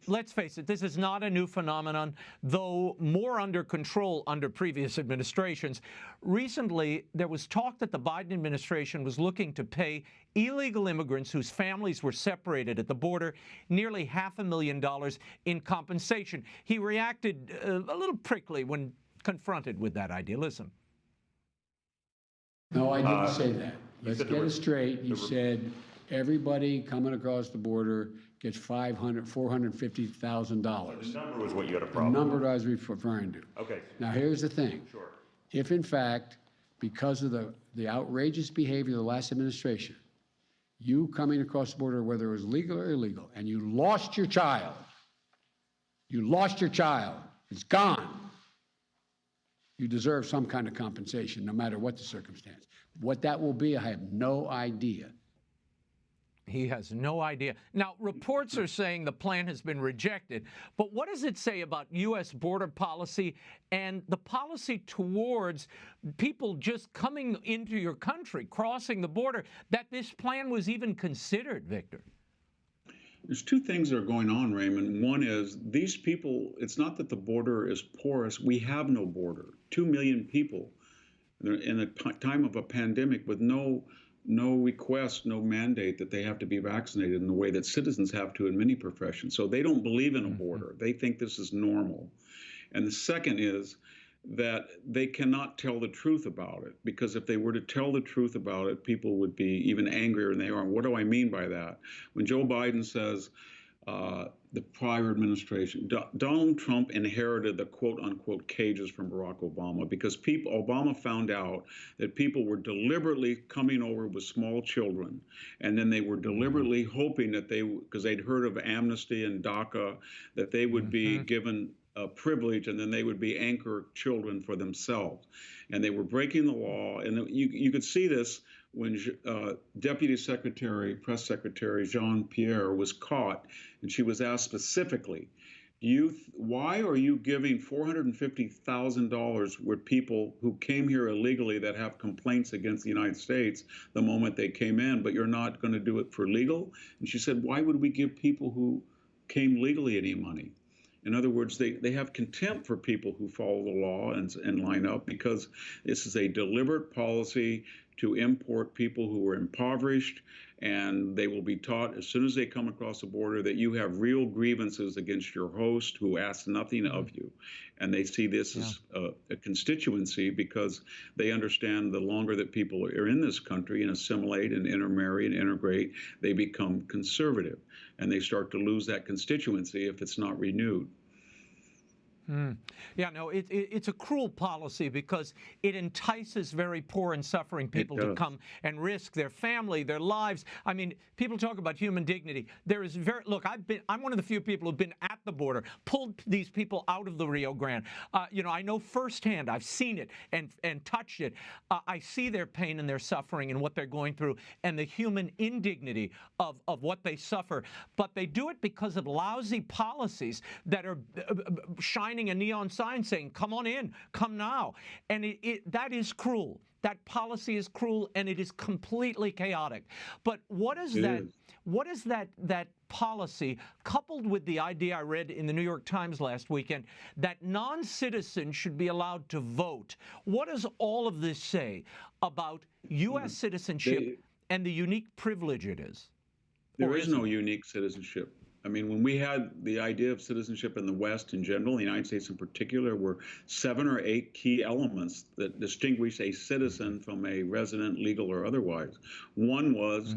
Let's face it, this is not a new phenomenon, though more under control under previous administrations. Recently, there was talk that the Biden administration was looking to pay illegal immigrants whose families were separated at the border nearly $500,000 in compensation. He reacted a little prickly when confronted with that idealism. No, I didn't say that. Let's get it straight. You said everybody coming across the border gets $450,000. The number was what you had a problem with. The number I was referring to. Okay. Now, here's the thing. Sure. If, in fact, because of the outrageous behavior of the last administration, you coming across the border, whether it was legal or illegal, and you lost your child, it's gone. You deserve some kind of compensation, no matter what the circumstance. What that will be, I have no idea. He has no idea. Now, reports are saying the plan has been rejected, but what does it say about U.S. border policy and the policy towards people just coming into your country, crossing the border, that this plan was even considered, Victor? There's two things that are going on, Raymond. One is these people, it's not that the border is porous. We have no border. 2 million people in a time of a pandemic with no request, no mandate that they have to be vaccinated in the way that citizens have to in many professions. So they don't believe in a border. They think this is normal. And the second is that they cannot tell the truth about it, because if they were to tell the truth about it, people would be even angrier than they are. And what do I mean by that? When Joe Biden says the prior administration, Donald Trump inherited the quote unquote cages from Barack Obama, because Obama found out that people were deliberately coming over with small children, and then they were deliberately hoping that because they'd heard of amnesty and DACA, that they would be given privilege, and then they would be anchor children for themselves. And they were breaking the law. And you could see this when Deputy Secretary, Press Secretary Jean-Pierre was caught, and she was asked specifically, why are you giving $450,000 with people who came here illegally that have complaints against the United States the moment they came in, but you're not going to do it for legal? And she said, why would we give people who came legally any money? In other words, they have contempt for people who follow the law and line up, because this is a deliberate policy to import people who are impoverished, and they will be taught as soon as they come across the border that you have real grievances against your host who asks nothing of you. And they see this as a constituency, because they understand the longer that people are in this country and assimilate and intermarry and integrate, they become conservative, and they start to lose that constituency if it's not renewed. Yeah, no, it's a cruel policy, because it entices very poor and suffering people to come and risk their family, their lives. I mean, people talk about human dignity. There is look, I'm one of the few people who've been at the border, pulled these people out of the Rio Grande. I know firsthand. I've seen it and touched it. I see their pain and their suffering and what they're going through, and the human indignity of what they suffer. But they do it because of lousy policies that are shining a neon sign saying, come on in, come now. And that is cruel. That policy is cruel, and it is completely chaotic. But what is that policy, coupled with the idea I read in the New York Times last weekend that non-citizens should be allowed to vote? What does all of this say about U.S. citizenship and the unique privilege it is? There is no unique citizenship. I mean, when we had the idea of citizenship in the West in general, the United States in particular, were 7 or 8 key elements that distinguish a citizen from a resident, legal or otherwise. One was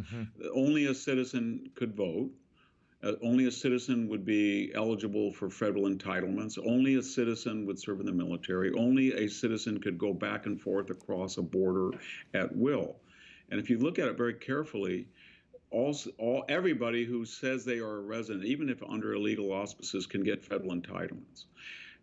only a citizen could vote. Only a citizen would be eligible for federal entitlements. Only a citizen would serve in the military. Only a citizen could go back and forth across a border at will. And if you look at it very carefully, everybody who says they are a resident, even if under illegal auspices, can get federal entitlements.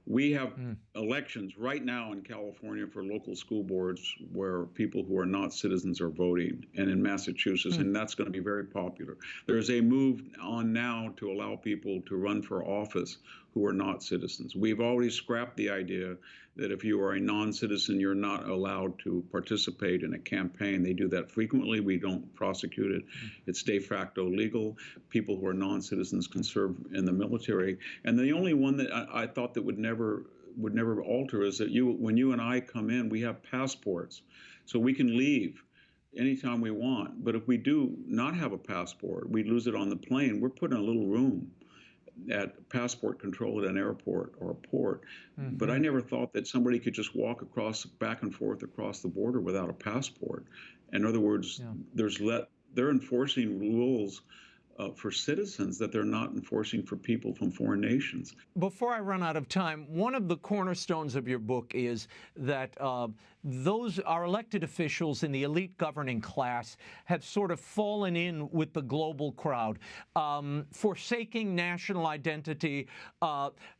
We have elections right now in California for local school boards where people who are not citizens are voting, and in Massachusetts, and that's going to be very popular. There's a move on now to allow people to run for office who are not citizens. We've already scrapped the idea that if you are a non-citizen, you're not allowed to participate in a campaign. They do that frequently. We don't prosecute it. It's de facto legal. People who are non-citizens can serve in the military. And the only one that I thought that would never alter is that when you and I come in, we have passports, so we can leave anytime we want. But if we do not have a passport, we lose it on the plane. We're put in a little room at passport control at an airport or a port. But I never thought that somebody could just walk back and forth across the border without a passport. In other words, they're enforcing rules for citizens that they're not enforcing for people from foreign nations. Before I run out of time, one of the cornerstones of your book is that our elected officials in the elite governing class have sort of fallen in with the global crowd, forsaking national identity,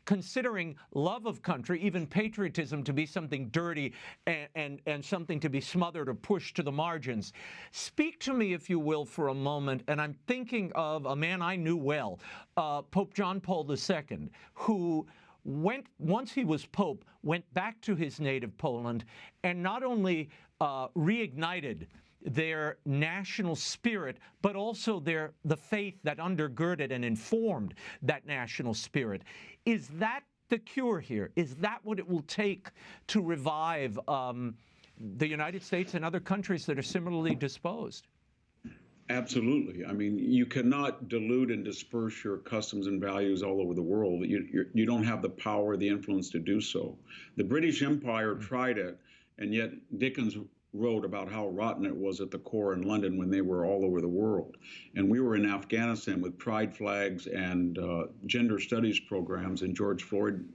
considering love of country, even patriotism, to be something dirty and something to be smothered or pushed to the margins. Speak to me, if you will, for a moment, and I'm thinking of a man I knew well, Pope John Paul II, who once he was Pope, went back to his native Poland and not only reignited their national spirit, but also the faith that undergirded and informed that national spirit. Is that the cure here? Is that what it will take to revive the United States and other countries that are similarly disposed? Absolutely. I mean, you cannot dilute and disperse your customs and values all over the world. You don't have the power, the influence to do so. The British Empire tried it, and yet Dickens wrote about how rotten it was at the core in London when they were all over the world. And we were in Afghanistan with pride flags and gender studies programs and George Floyd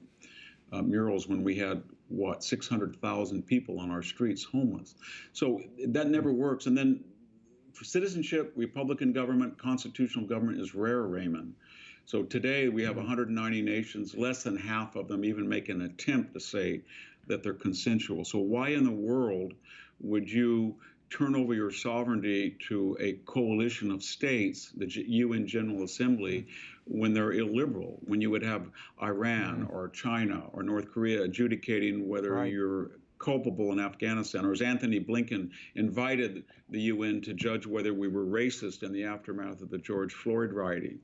murals when we had, 600,000 people on our streets homeless. So that never works. And then for citizenship, Republican government, constitutional government is rare, Raymond. So today we have 190 nations, less than half of them even make an attempt to say that they're consensual. So why in the world would you turn over your sovereignty to a coalition of states, the UN General Assembly, when they're illiberal, when you would have Iran or China or North Korea adjudicating whether you're culpable in Afghanistan, or as Anthony Blinken invited the UN to judge whether we were racist in the aftermath of the George Floyd rioting.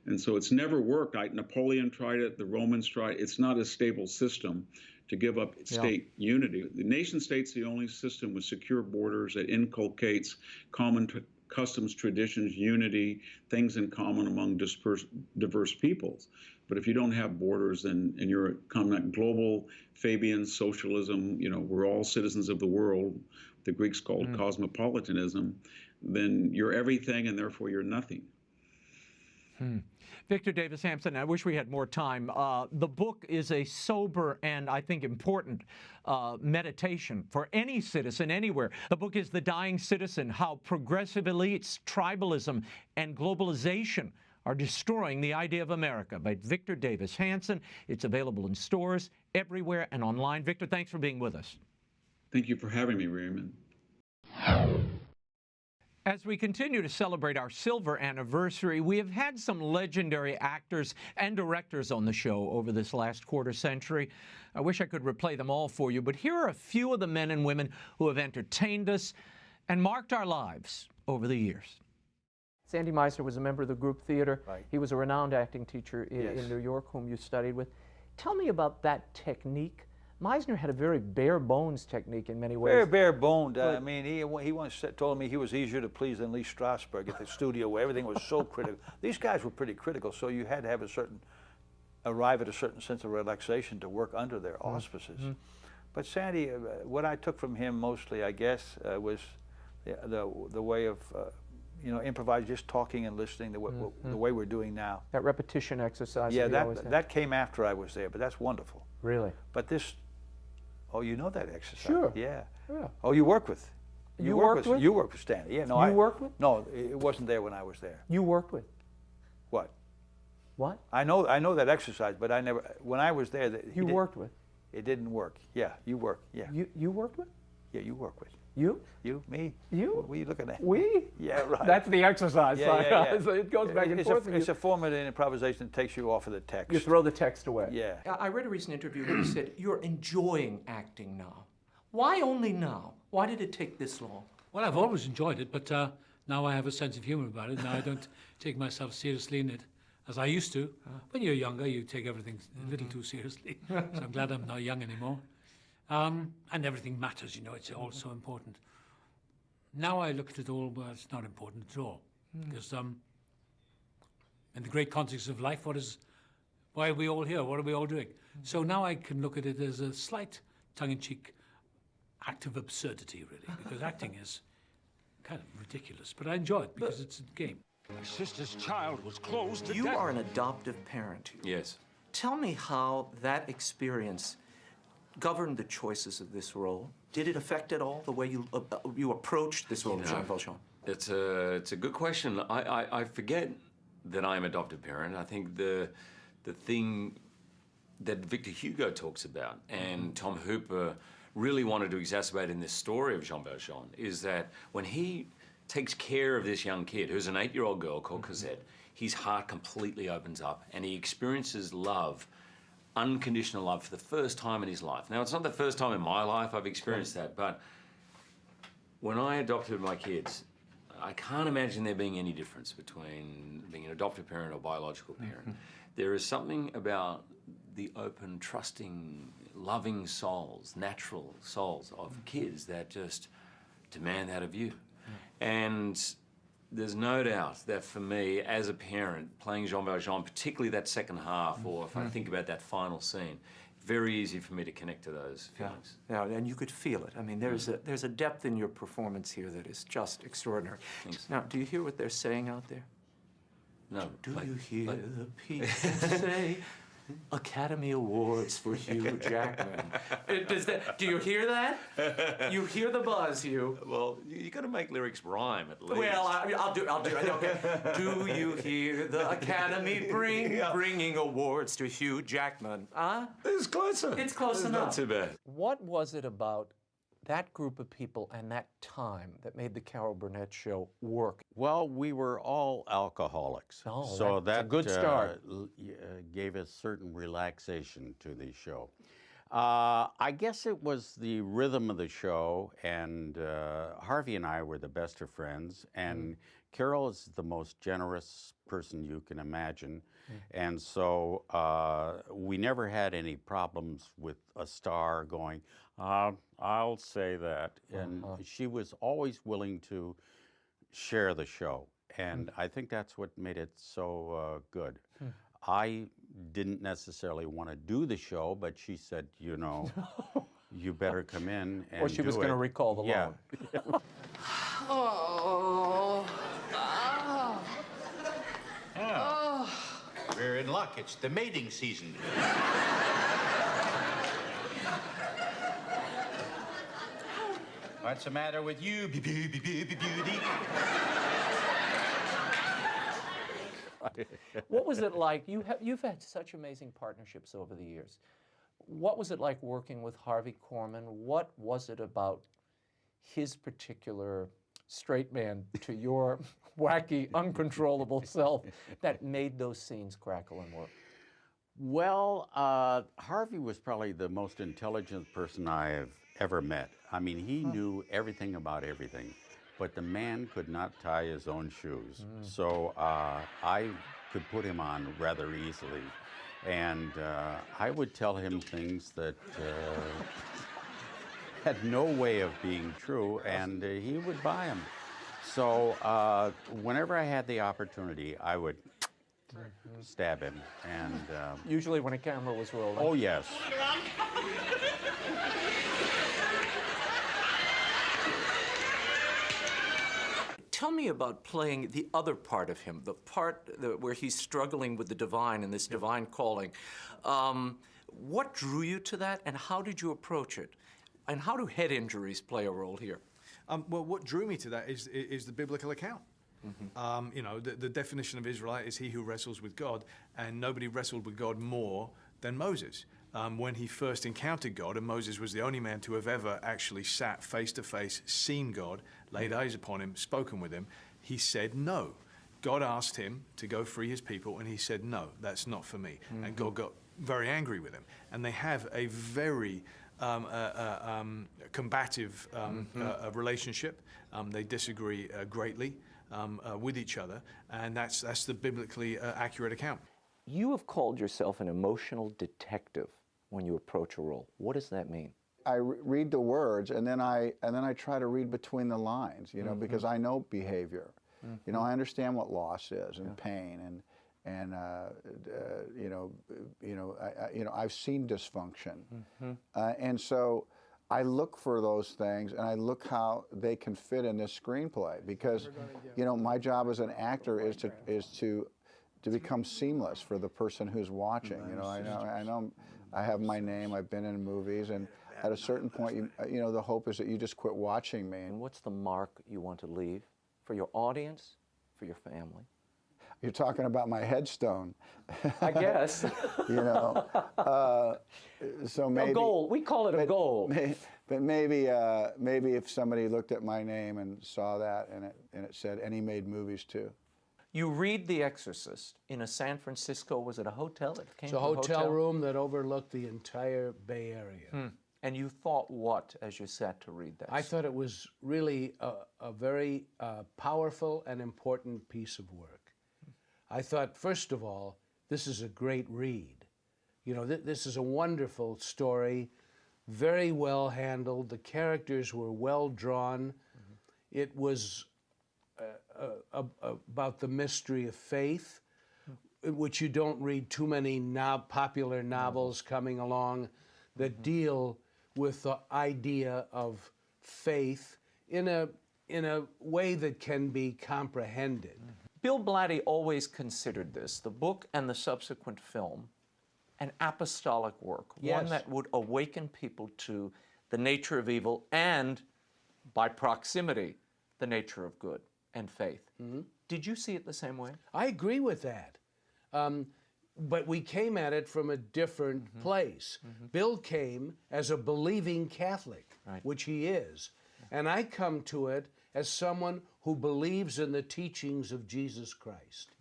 And so it's never worked. Napoleon tried it, the Romans tried it. It's not a stable system to give up state unity. The nation state's the only system with secure borders that inculcates common customs, traditions, unity, things in common among diverse peoples. But if you don't have borders and you're a global Fabian socialism, we're all citizens of the world, the Greeks called cosmopolitanism, then you're everything and therefore you're nothing. Victor Davis Hanson, I wish we had more time. The book is a sober and I think important meditation for any citizen anywhere. The book is The Dying Citizen: How Progressive Elites, Tribalism, and Globalization are Destroying the Idea of America, by Victor Davis Hanson. It's available in stores everywhere and online. Victor, thanks for being with us. Thank you for having me, Raymond. As we continue to celebrate our silver anniversary, we have had some legendary actors and directors on the show over this last quarter century. I wish I could replay them all for you, but here are a few of the men and women who have entertained us and marked our lives over the years. Sandy Meisner was a member of the group theater. Right. He was a renowned acting teacher in New York, whom you studied with. Tell me about that technique. Meisner had a very bare-bones technique in many ways. Very bare-boned. I mean, he once told me he was easier to please than Lee Strasberg at the studio, where everything was so critical. These guys were pretty critical, so you had to have arrive at a certain sense of relaxation to work under their auspices. But Sandy, what I took from him mostly, I guess, was the way of improvise, just talking and listening, the way we're doing now. That repetition exercise. Yeah, that came after I was there, but that's wonderful. Really? But this, you know that exercise? Sure. Yeah. Yeah. Oh, you work with? You worked with? You worked with Stanley. Yeah. No. You worked with? No, it wasn't there when I was there. You worked with? What? What? I know that exercise, but I never. When I was there, you worked with? It didn't work. Yeah, you work. Yeah. You worked with? Yeah, you work with. You? You? Me? You? What are you looking at? We? Yeah, right. That's the exercise. Yeah. So it goes back and forth. It's a form of improvisation that takes you off of the text. You throw the text away. Yeah. I read a recent interview where you said you're enjoying acting now. Why only now? Why did it take this long? Well, I've always enjoyed it, but now I have a sense of humor about it. Now I don't take myself seriously in it as I used to. When you're younger, you take everything a little too seriously. So I'm glad I'm not young anymore. And everything matters, it's all so important. Now I look at it all, well, it's not important at all. Because in the great context of life, why are we all here? What are we all doing? So now I can look at it as a slight tongue-in-cheek act of absurdity, really, because acting is kind of ridiculous. But I enjoy it because it's a game. My sister's child was closed to You death. are an adoptive parent. Yes. Tell me how that experience governed the choices of this role. Did it affect at all the way you approached this role of Jean Valjean? It's a good question. I forget that I'm an adoptive parent. I think the thing that Victor Hugo talks about and Tom Hooper really wanted to exacerbate in this story of Jean Valjean is that when he takes care of this young kid who's an 8-year-old girl called Cosette, his heart completely opens up and he experiences love, unconditional love, for the first time in his life. Now, it's not the first time in my life I've experienced that, but when I adopted my kids, I can't imagine there being any difference between being an adoptive parent or biological parent. There is something about the open, trusting, loving souls, natural souls of kids that just demand that of you. And there's no doubt that for me, as a parent, playing Jean Valjean, particularly that second half, or if I think about that final scene, very easy for me to connect to those feelings. Yeah, and you could feel it. I mean, there's a depth in your performance here that is just extraordinary. Thanks. Now, do you hear what they're saying out there? No. Do you hear the people say Academy Awards for Hugh Jackman? Do you hear that? You hear the buzz, Hugh. Well, you got to make lyrics rhyme at least. Well, I'll do it. Okay. Do you hear the Academy bringing awards to Hugh Jackman? Huh? It's closer. It's close enough. Not too bad. What was it about that group of people and that time that made the Carol Burnett show work? Well, we were all alcoholics, Oh, so that's a good start. Gave us certain relaxation to the show. I guess it was the rhythm of the show, and Harvey and I were the best of friends, and Carol is the most generous person you can imagine, and so we never had any problems with a star going, I'll say that, and she was always willing to share the show, and I think that's what made it so good. I didn't necessarily want to do the show, but she said, you know, you better come in and Or she was going to recall the loan. Oh. We're in luck. It's the mating season. What's the matter with you, beauty? What was it like? You've had such amazing partnerships over the years. What was it like working with Harvey Korman? What was it about his particular straight man to your wacky, uncontrollable self that made those scenes crackle and work? Well, Harvey was probably the most intelligent person I have ever met. I mean, he knew everything about everything, but the man could not tie his own shoes. So I could put him on rather easily. And I would tell him things that had no way of being true, and he would buy them. So whenever I had the opportunity, I would stab him. And usually when a camera was rolling. Oh, yes. Tell me about playing the other part of him, the part where he's struggling with the divine and this divine calling. What drew you to that, and how did you approach it? And how do head injuries play a role here? Well, what drew me to that is the biblical account. You know, the definition of Israelite is he who wrestles with God, and nobody wrestled with God more than Moses. When he first encountered God, and Moses was the only man to have ever actually sat face to face, seen God, laid eyes upon him, spoken with him, he said no. God asked him to go free his people, and he said, no, that's not for me. And God got very angry with him. And they have a very combative relationship. They disagree greatly with each other, and that's the biblically accurate account. You have called yourself an emotional detective when you approach a role. What does that mean? I read the words, and then I try to read between the lines, you know, because I know behavior. You know, I understand what loss is and pain, and I've seen dysfunction, and so I look for those things, and I look how they can fit in this screenplay, because you know, my job as an actor is to become seamless for the person who's watching. You know, I know I have my name. I've been in movies, and at a certain point, you know, the hope is that you just quit watching me. And what's the mark you want to leave for your audience, for your family? You're talking about my headstone. I guess. You know, so maybe a goal. We call it a goal. But maybe if somebody looked at my name and saw that, and it said, and he made movies too. You read The Exorcist in a San Francisco, was it a hotel? It's a hotel room that overlooked the entire Bay Area. And you thought what as you sat to read that? I thought it was really a very powerful and important piece of work. I thought, first of all, this is a great read. You know, this is a wonderful story, very well handled. The characters were well drawn. It was about the mystery of faith, which you don't read too many popular novels coming along that deal with the idea of faith in a way that can be comprehended. Bill Blatty always considered this, the book and the subsequent film, an apostolic work, one that would awaken people to the nature of evil and, by proximity, the nature of good and faith. Did you see it the same way? I agree with that. But we came at it from a different place. Bill came as a believing Catholic, which he is. And I come to it as someone who believes in the teachings of Jesus Christ,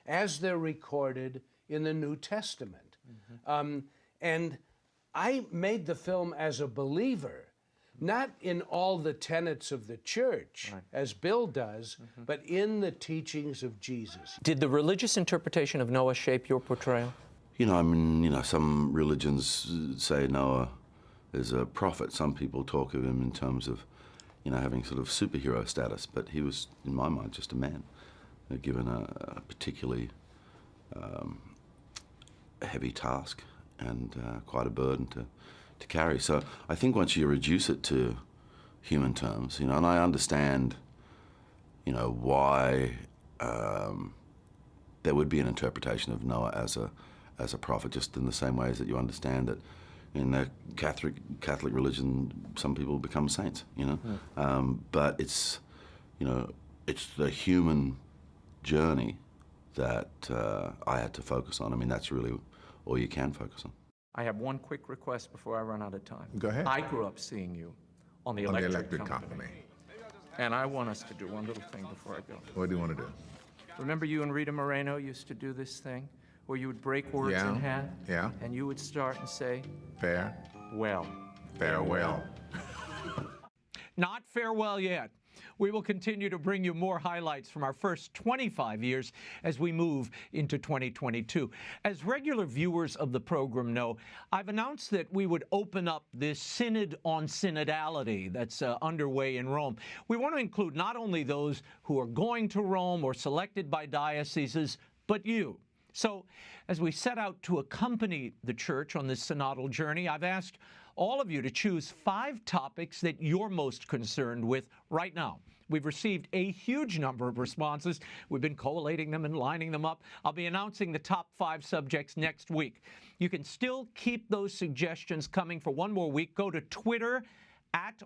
as they're recorded in the New Testament. And I made the film as a believer, not in all the tenets of the church, as Bill does, but in the teachings of Jesus. Did the religious interpretation of Noah shape your portrayal? You know, I mean, you know, some religions say Noah is a prophet. Some people talk of him in terms of, you know, having sort of superhero status, but he was, in my mind, just a man, given a particularly heavy task and quite a burden to carry. So I think once you reduce it to human terms, you know, and I understand, you know, why there would be an interpretation of Noah as a prophet, just in the same ways that you understand that in the Catholic religion, some people become saints, you know. But it's, you know, it's the human journey that I had to focus on. I mean, that's really all you can focus on. I have one quick request before I run out of time. Go ahead. I grew up seeing you on the Electric Company. And I want us to do one little thing before I go. What do you want to do? Remember you and Rita Moreno used to do this thing where you would break words in half? Yeah. And you would start and say, farewell. Not farewell yet. We will continue to bring you more highlights from our first 25 years as we move into 2022. As regular viewers of the program know, I've announced that we would open up this Synod on Synodality that's underway in Rome. We want to include not only those who are going to Rome or selected by dioceses, but you. So, as we set out to accompany the Church on this synodal journey, I've asked all of you to choose 5 topics that you're most concerned with right now. We've received a huge number of responses. We've been collating them and lining them up. I'll be announcing the top 5 subjects next week. You can still keep those suggestions coming for one more week. Go to Twitter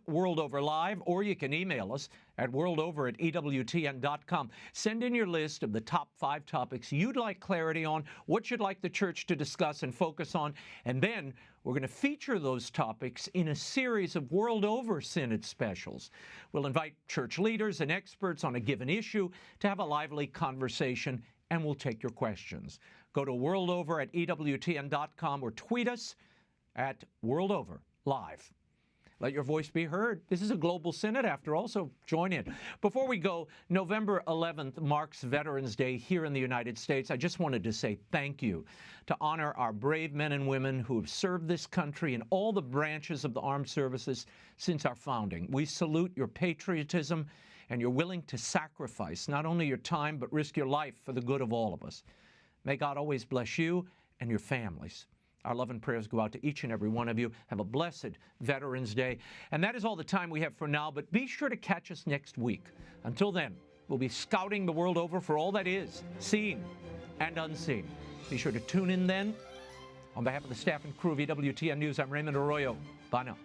@WorldOverLive, or you can email us at worldover@ewtn.com. Send in your list of the top 5 topics you'd like clarity on, what you'd like the Church to discuss and focus on, and then we're going to feature those topics in a series of World Over Synod specials. We'll invite church leaders and experts on a given issue to have a lively conversation, and we'll take your questions. Go to worldover@ewtn.com or tweet us at worldoverlive. Let your voice be heard. This is a global synod after all, so join in. Before we go, November 11th marks Veterans Day here in the United States. I just wanted to say thank you to honor our brave men and women who have served this country in all the branches of the armed services since our founding. We salute your patriotism and you're willing to sacrifice not only your time, but risk your life for the good of all of us. May God always bless you and your families. Our love and prayers go out to each and every one of you. Have a blessed Veterans Day. And that is all the time we have for now, but be sure to catch us next week. Until then, we'll be scouting the world over for all that is, seen and unseen. Be sure to tune in then. On behalf of the staff and crew of EWTN News, I'm Raymond Arroyo. Bye now.